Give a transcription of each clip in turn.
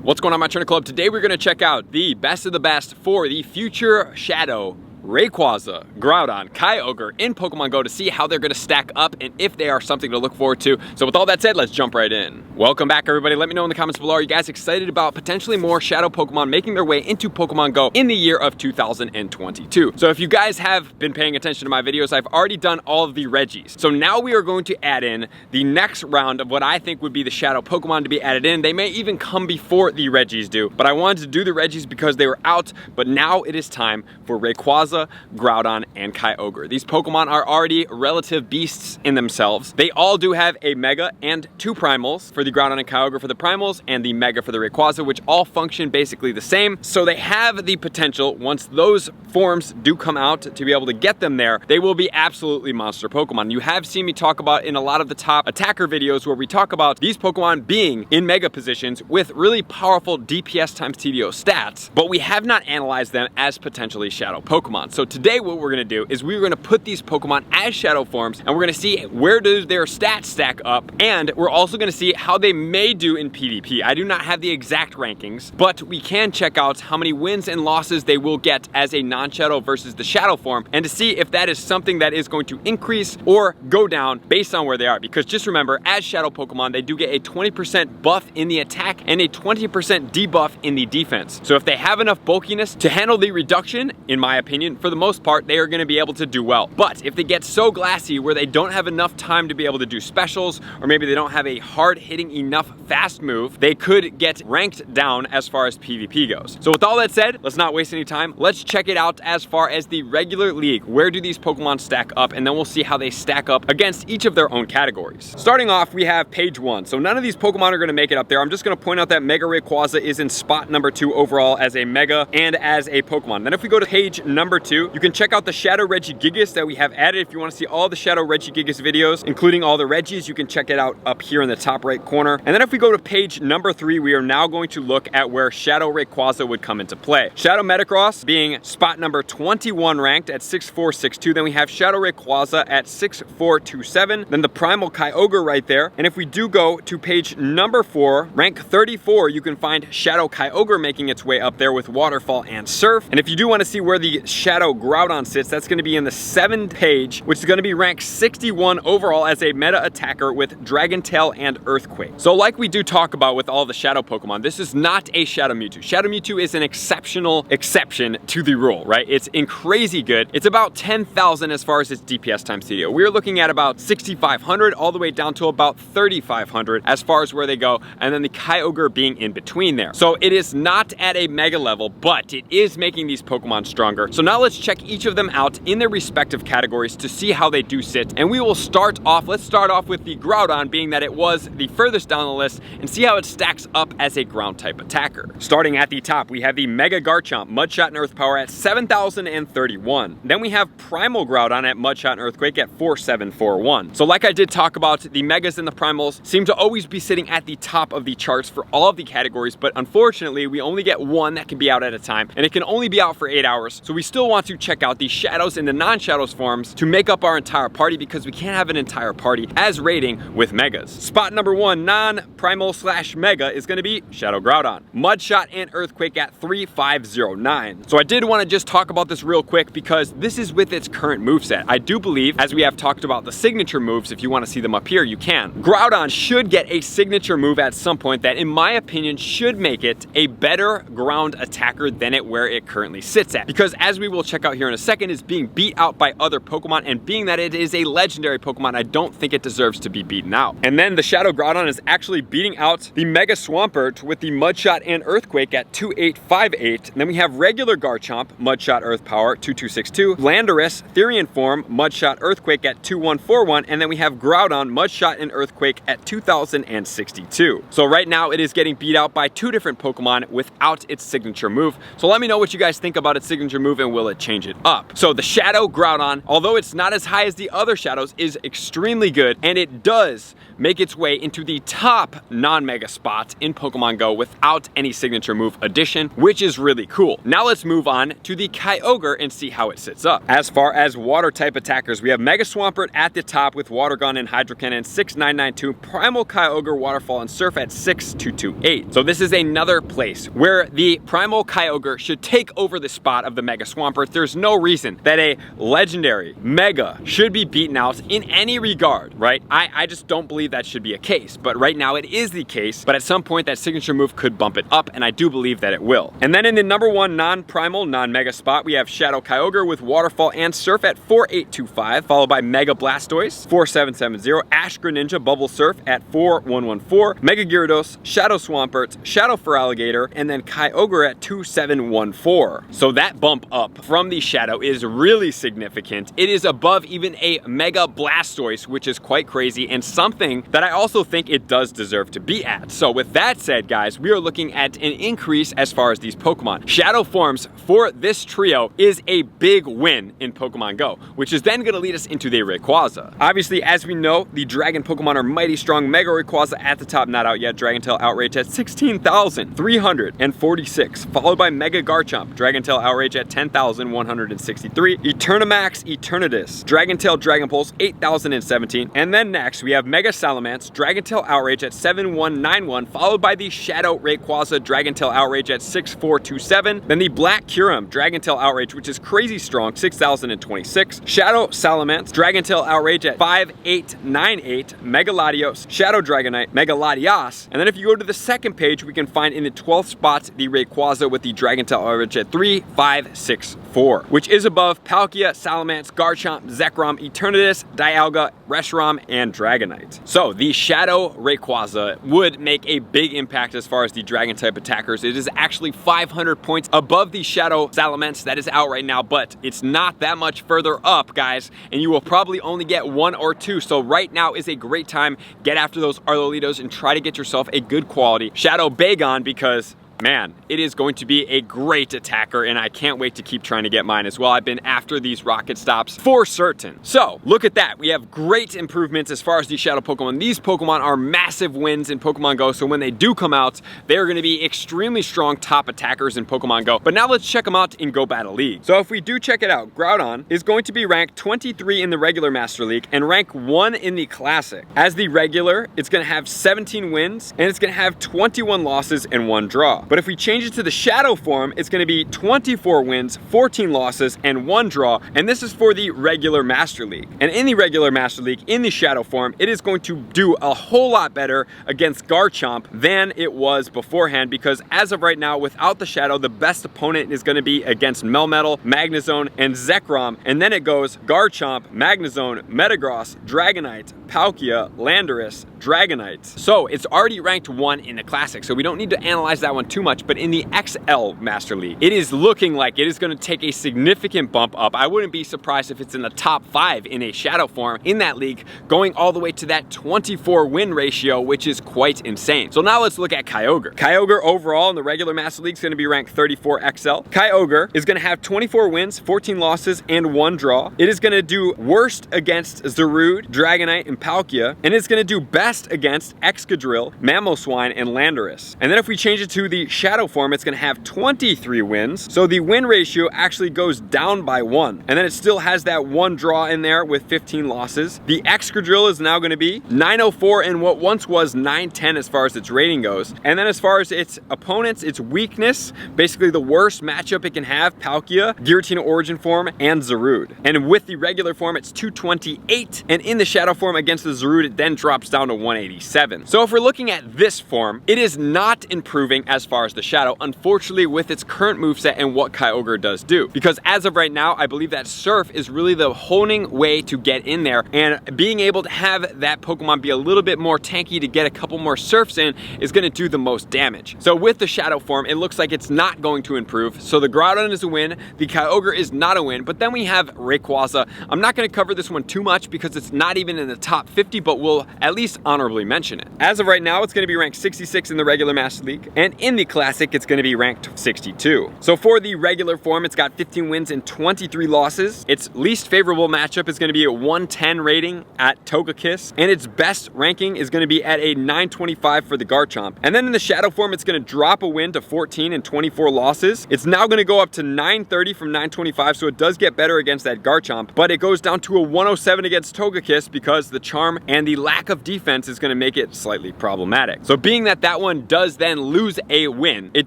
What's going on, my Trainer Club? Today we're going to check out the best of the best for the future Shadow RAYQUAZA, Groudon, Kyogre in Pokemon Go to see how they're going to stack up and if they are something to look forward to. So with all that said, let's jump right in. Welcome back, everybody. Let me know in the comments below, are you guys excited about potentially more Shadow Pokemon making their way into Pokemon Go in the year of 2022? So if you guys have been paying attention to my videos, I've already done all of the Regis. So now we are going to add in the next round of what I think would be the Shadow Pokemon to be added in. They may even come before the Regis do, but I wanted to do the Regis because they were out, but now it is time for RAYQUAZA, Groudon, and Kyogre. These Pokemon are already relative beasts in themselves. They all do have a Mega and 2 Primals for the Groudon and Kyogre for the Primals, and the Mega for the RAYQUAZA, which all function basically the same. So they have the potential, once those forms do come out, to be able to get them there. They will be absolutely monster Pokemon. You have seen me talk about in a lot of the top attacker videos where we talk about these Pokemon being in Mega positions with really powerful DPS times TDO stats, but we have not analyzed them as potentially Shadow Pokemon. So today what we're gonna do is we're gonna put these Pokemon as Shadow forms, and we're gonna see where do their stats stack up, and we're also gonna see how they may do in PvP. I do not have the exact rankings, but we can check out how many wins and losses they will get as a non-Shadow versus the Shadow form, and to see if that is something that is going to increase or go down based on where they are. Because just remember, as Shadow Pokemon, they do get a 20% buff in the attack and a 20% debuff in the defense. So if they have enough bulkiness to handle the reduction, in my opinion, for the most part, they are going to be able to do well. But if they get so glassy where they don't have enough time to be able to do specials, or maybe they don't have a hard-hitting enough fast move, they could get ranked down as far as PvP goes. So with all that said, let's not waste any time. Let's check it out as far as the regular league. Where do these Pokemon stack up? And then we'll see how they stack up against each of their own categories. Starting off, we have page 1. So none of these Pokemon are going to make it up there. I'm just going to point out that Mega RAYQUAZA is in spot number 2 overall as a Mega and as a Pokemon. Then if we go to page number 2, you can check out the Shadow Regigigas that we have added. If you want to see all the Shadow Regigigas videos, including all the Regis, you can check it out up here in the top right corner. And then if we go to page number 3, we are now going to look at where Shadow RAYQUAZA would come into play. Shadow Metagross being spot number 21 ranked at 6462. Then we have Shadow RAYQUAZA at 6427. Then the Primal Kyogre right there. And if we do go to page number 4, rank 34, you can find Shadow Kyogre making its way up there with Waterfall and Surf. And if you do want to see where the Shadow Groudon sits, that's going to be in the 7th page, which is going to be ranked 61 overall as a meta attacker with Dragon Tail and Earthquake. So like we do talk about with all the Shadow Pokemon, this is not a Shadow Mewtwo. Shadow Mewtwo is an exceptional exception to the rule, right? It's crazy good. It's about 10,000 as far as its DPS times TDO. We're looking at about 6,500 all the way down to about 3,500 as far as where they go, and then the Kyogre being in between there. So it is not at a Mega level, but it is making these Pokemon stronger. So now let's check each of them out in their respective categories to see how they do sit. And we will start off, let's start off with the Groudon, being that it was the furthest down the list, and see how it stacks up as a ground type attacker. Starting at the top, we have the Mega Garchomp, Mudshot and Earth Power at 7,031. Then we have Primal Groudon at Mudshot and Earthquake at 4,741. So like I did talk about, the Megas and the Primals seem to always be sitting at the top of the charts for all of the categories, but unfortunately, we only get one that can be out at a time, and it can only be out for 8 hours. So we still want to check out the Shadows and the non-Shadows forms to make up our entire party, because we can't have an entire party as rating with Megas. Spot number 1, non-Primal / Mega, is going to be Shadow Groudon. Mudshot and Earthquake at 3,509. So I did want to just talk about this real quick because this is with its current moveset. I do believe, as we have talked about the signature moves, if you want to see them up here, you can. Groudon should get a signature move at some point that, in my opinion, should make it a better ground attacker than where it currently sits at. Because as we will check out here in a second, is being beat out by other Pokemon, and being that it is a legendary Pokemon, I don't think it deserves to be beaten out. And then the Shadow Groudon is actually beating out the Mega Swampert with the Mudshot and Earthquake at 2,858. And then we have regular Garchomp, Mudshot Earth Power, 2,262. Landorus, Therian Form, Mudshot Earthquake at 2,141. And then we have Groudon, Mudshot and Earthquake at 2,062. So right now it is getting beat out by 2 different Pokemon without its signature move. So let me know what you guys think about its signature move, and will it change it up? So the Shadow Groudon, although it's not as high as the other Shadows, is extremely good, and it does make its way into the top non-mega spots in Pokemon Go without any signature move addition, which is really cool. Now let's move on to the Kyogre and see how it sits up. As far as water type attackers, we have Mega Swampert at the top with Water Gun and Hydro Cannon 6992, Primal Kyogre, Waterfall, and Surf at 6228. So this is another place where the Primal Kyogre should take over the spot of the Mega Swampert. There's no reason that a legendary Mega should be beaten out in any regard, right? I just don't believe that should be a case, but right now it is the case, but at some point that signature move could bump it up, and I do believe that it will. And then in the number one non-primal, non-mega spot, we have Shadow Kyogre with Waterfall and Surf at 4825, followed by Mega Blastoise 4770, Ash Greninja Bubble Surf at 4114, Mega Gyarados, Shadow Swampert, Shadow Feraligatr, and then Kyogre at 2714. So that bump up from the Shadow is really significant. It is above even a Mega Blastoise, which is quite crazy and something that I also think it does deserve to be at. So with that said, guys, we are looking at an increase as far as these Pokemon. Shadow forms for this trio is a big win in Pokemon Go, which is then going to lead us into the Rayquaza. Obviously, as we know, the Dragon Pokemon are mighty strong. Mega Rayquaza at the top, not out yet. Dragon Tail Outrage at 16,346, followed by Mega Garchomp, Dragon Tail Outrage at 10,163, Eternamax Eternatus, Dragon Tail Dragon Pulse 8,017, and then next we have Mega Salamence, Dragon Tail Outrage at 7191, followed by the Shadow Rayquaza, Dragon Tail Outrage at 6427, then the Black Kyurem, Dragon Tail Outrage, which is crazy strong, 6,026, Shadow Salamence, Dragon Tail Outrage at 5898, Mega Latios, Shadow Dragonite, Mega Latias, and then if you go to the second page, we can find in the 12th spot the Rayquaza with the Dragon Tail Outrage at 3564, which is above Palkia, Salamence, Garchomp, Zekrom, Eternatus, Dialga, Reshiram, and Dragonite. So the Shadow Rayquaza would make a big impact as far as the Dragon type attackers. It is actually 500 points above the Shadow Salamence that is out right now, but it's not that much further up, guys, and you will probably only get one or two. So right now is a great time. Get after those Arlolitos and try to get yourself a good quality Shadow Bagon, because man, it is going to be a great attacker, and I can't wait to keep trying to get mine as well. I've been after these rocket stops for certain. So look at that. We have great improvements as far as these Shadow Pokemon. These Pokemon are massive wins in Pokemon Go, so when they do come out, they're going to be extremely strong top attackers in Pokemon Go. But now let's check them out in Go Battle League. So if we do check it out, Groudon is going to be ranked 23 in the regular Master League and rank 1 in the Classic. As the regular, it's going to have 17 wins, and it's going to have 21 losses and 1 draw. But if we change it to the Shadow form, it's going to be 24 wins, 14 losses, and 1 draw, and this is for the regular Master League. And in the regular Master League, in the Shadow form, it is going to do a whole lot better against Garchomp than it was beforehand, because as of right now, without the Shadow, the best opponent is going to be against Melmetal, Magnezone, and Zekrom, and then it goes Garchomp, Magnezone, Metagross, Dragonite, Palkia, Landorus, Dragonite. So it's already ranked 1 in the Classic, so we don't need to analyze that one too much, but in the XL Master League, it is looking like it is going to take a significant bump up. I wouldn't be surprised if it's in the top 5 in a Shadow form in that league, going all the way to that 24 win ratio, which is quite insane. So now let's look at Kyogre. Kyogre overall in the regular Master League is going to be ranked 34 XL. Kyogre is going to have 24 wins, 14 losses, and 1 draw. It is going to do worst against Zarude, Dragonite, and Palkia, and it's going to do best against Excadrill, Mamoswine, and Landorus. And then if we change it to the Shadow form, it's going to have 23 wins, so the win ratio actually goes down by 1, and then it still has that 1 draw in there with 15 losses. The Excadrill is now going to be 904 in what once was 910 as far as its rating goes. And then as far as its opponents, its weakness, basically the worst matchup it can have, Palkia, Giratina Origin form, and Zarude. And with the regular form, it's 228, and in the Shadow form against the Zarude, it then drops down to 187. So if we're looking at this form, it is not improving as far as the Shadow, unfortunately, with its current moveset and what Kyogre does do. Because as of right now, I believe that Surf is really the honing way to get in there, and being able to have that Pokemon be a little bit more tanky to get a couple more Surfs in is going to do the most damage. So with the Shadow form, it looks like it's not going to improve. So the Groudon is a win, the Kyogre is not a win, but then we have Rayquaza. I'm not going to cover this one too much because it's not even in the top 50, but we'll at least honorably mention it. As of right now, it's going to be ranked 66 in the regular Master League, and in the Classic, it's gonna be ranked 62. So for the regular form, it's got 15 wins and 23 losses. Its least favorable matchup is gonna be a 110 rating at Togekiss, and its best ranking is gonna be at a 925 for the Garchomp. And then in the Shadow form, it's gonna drop a win to 14 and 24 losses. It's now gonna go up to 930 from 925, so it does get better against that Garchomp, but it goes down to a 107 against Togekiss because the charm and the lack of defense is gonna make it slightly problematic. So being that that one does then lose a win, it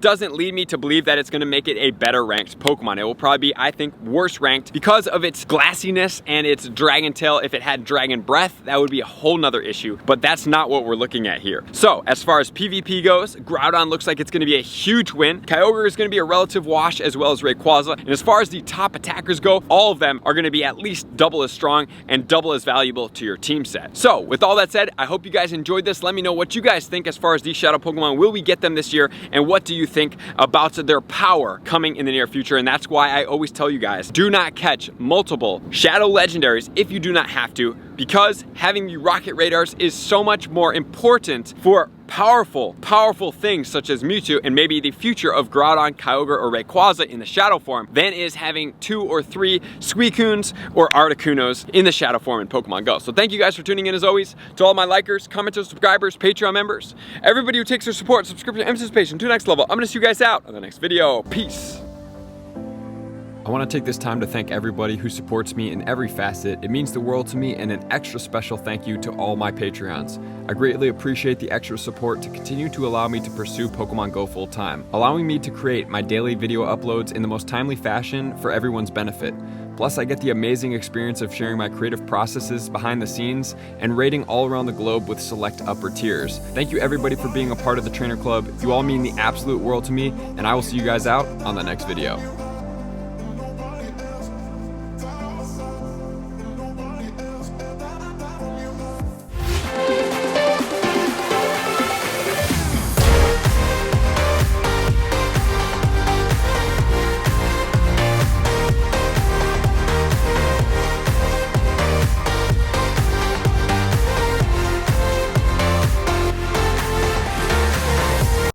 doesn't lead me to believe that it's gonna make it a better ranked Pokemon. It will probably be, I think, worse ranked because of its glassiness and its Dragon Tail. If it had Dragon Breath, that would be a whole nother issue, but that's not what we're looking at here. So as far as PvP goes, Groudon looks like it's gonna be a huge win. Kyogre is gonna be a relative wash, as well as Rayquaza. And as far as the top attackers go, all of them are gonna be at least double as strong and double as valuable to your team set. So with all that said, I hope you guys enjoyed this. Let me know what you guys think as far as these Shadow Pokemon. Will we get them this year? And what do you think about their power coming in the near future? And that's why I always tell you guys, do not catch multiple Shadow Legendaries if you do not have to, because having the Rocket Radars is so much more important for powerful things such as Mewtwo and maybe the future of Groudon, Kyogre, or Rayquaza in the Shadow form than is having 2 or 3 Suicunes or Articunos in the Shadow form in Pokemon Go. So thank you guys for tuning in as always. To all my likers, commenters, subscribers, Patreon members, everybody who takes their support, subscription, and participation to the next level, I'm gonna see you guys out on the next video. Peace. I want to take this time to thank everybody who supports me in every facet. It means the world to me, and an extra special thank you to all my Patreons. I greatly appreciate the extra support to continue to allow me to pursue Pokemon Go full time, allowing me to create my daily video uploads in the most timely fashion for everyone's benefit. Plus, I get the amazing experience of sharing my creative processes behind the scenes and raiding all around the globe with select upper tiers. Thank you everybody for being a part of the Trainer Club. You all mean the absolute world to me, and I will see you guys out on the next video.